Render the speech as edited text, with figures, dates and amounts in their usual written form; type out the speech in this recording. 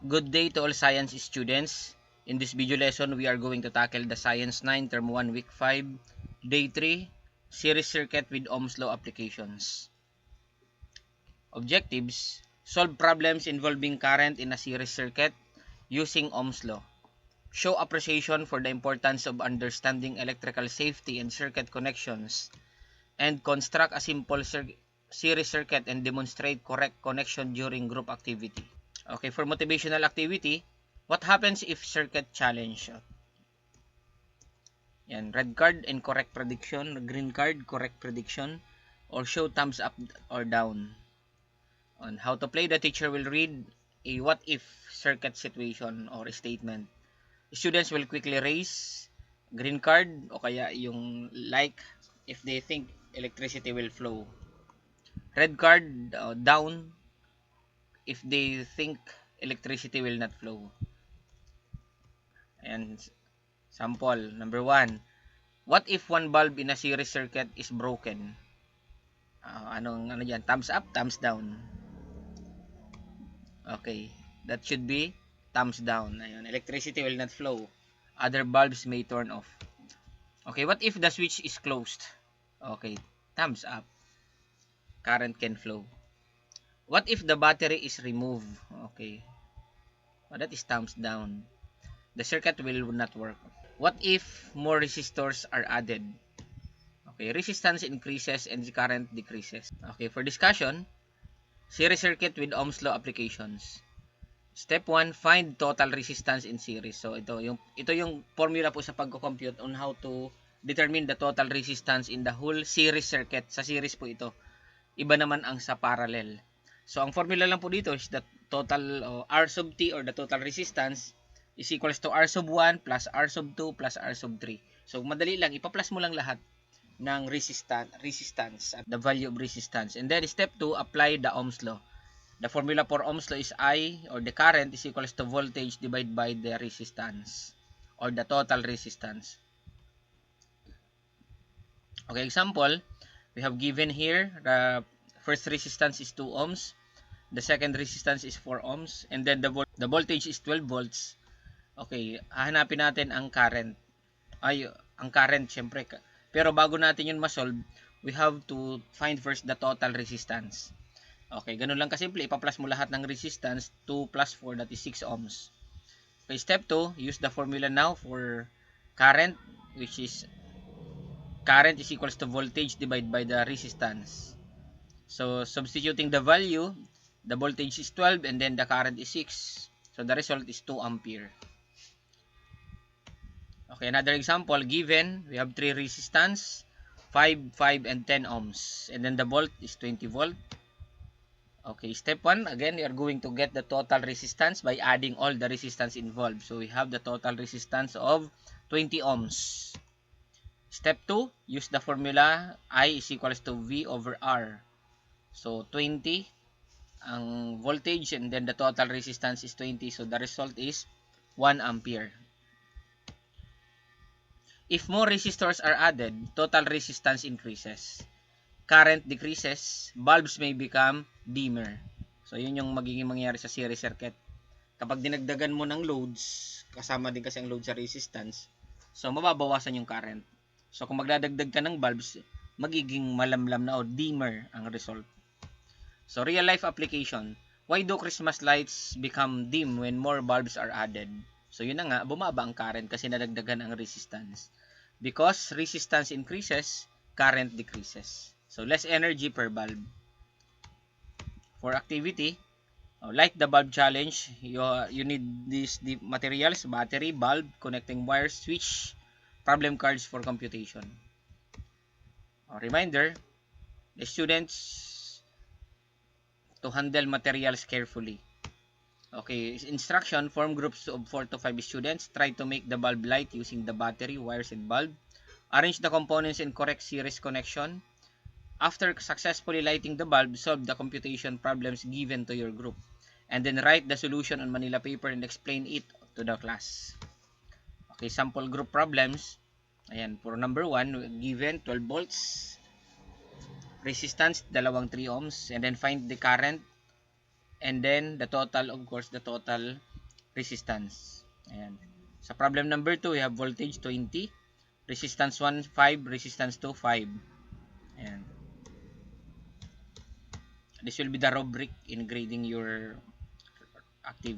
Good day to all science students. In this video lesson, we are going to tackle the Science 9 Term 1 Week 5, Day 3, Series Circuit with Ohm's Law applications. Objectives: solve problems involving current in a series circuit using Ohm's Law. Show appreciation for the importance of understanding electrical safety and circuit connections. And construct a simple series circuit and demonstrate correct connection during group activity. Okay, for motivational activity, what happens if circuit challenge? Yan, red card, incorrect prediction, green card, correct prediction, or show thumbs up or down. On how to play, the teacher will read a what if circuit situation or statement. Students will quickly raise green card o kaya yung like if they think electricity will flow. Red card, down if they think electricity will not flow. And sample number 1. What if one bulb in a series circuit is broken? Ano diyan? Thumbs up, thumbs down. Okay, that should be thumbs down. Ayun, electricity will not flow. Other bulbs may turn off. Okay, what if the switch is closed? Okay, thumbs up. Current can flow. What if the battery is removed? Okay. That is thumbs down. The circuit will not work. What if more resistors are added? Okay, resistance increases and the current decreases. Okay, for discussion, series circuit with Ohm's law applications. Step 1, find total resistance in series. So ito yung formula po sa pagko-compute on how to determine the total resistance in the whole series circuit. Sa series po ito. Iba naman ang sa parallel. So ang formula lang po dito is the total R sub T or the total resistance is equals to R sub 1 plus R sub 2 plus R sub 3. So madali lang, ipa-plus mo lang lahat ng resistance at the value of resistance. And then step 2, apply the Ohm's law. The formula for Ohm's law is I, or the current, is equals to voltage divided by the resistance or the total resistance. Okay, example, we have given here the first resistance is 2 ohms, the second resistance is 4 ohms, and then the voltage is 12 volts. Okay, hahanapin natin ang current. Ang current syempre. Pero bago natin yun ma-solve, we have to find first the total resistance. Okay, ganun lang kasimple. Ipa-plus mo lahat ng resistance. 2 plus 4, that is 6 ohms. Okay, step 2, use the formula now for current, which is current is equals to voltage divided by the resistance. So, substituting the value, the voltage is 12 and then the current is 6. So, the result is 2 ampere. Okay, another example, given, we have 3 resistance, 5, 5, and 10 ohms. And then the volt is 20 volt. Okay, step 1, again, we are going to get the total resistance by adding all the resistance involved. So, we have the total resistance of 20 ohms. Step 2, use the formula I is equals to V over R. So, 20 ang voltage and then the total resistance is 20. So, the result is 1 ampere. If more resistors are added, total resistance increases. Current decreases, bulbs may become dimmer. So, yun yung magiging mangyayari sa series circuit. Kapag dinagdagan mo ng loads, kasama din kasi ang load sa resistance, so, mababawasan yung current. So, kung magdadagdag ka ng bulbs, magiging malamlam na o dimmer ang result. So, real life application. Why do Christmas lights become dim when more bulbs are added? So, yun na nga, bumaba ang current kasi nadagdagan ang resistance. Because resistance increases, current decreases. So, less energy per bulb. For activity, like the bulb challenge, you need these materials, battery, bulb, connecting wires, switch, problem cards for computation. Reminder, the students to handle materials carefully. Okay, instruction, form groups of 4 to 5 students. Try to make the bulb light using the battery, wires, and bulb. Arrange the components in correct series connection. After successfully lighting the bulb, solve the computation problems given to your group. And then write the solution on Manila paper and explain it to the class. Okay, sample group problems. Ayan, for number 1, given 12 volts. Resistance, 3 ohms. And then find the current. And then the total, of course, the total resistance. Ayan. Sa problem number 2, we have voltage 20, resistance 1, 5, resistance 2, 5. Ayan. This will be the rubric in grading your activity.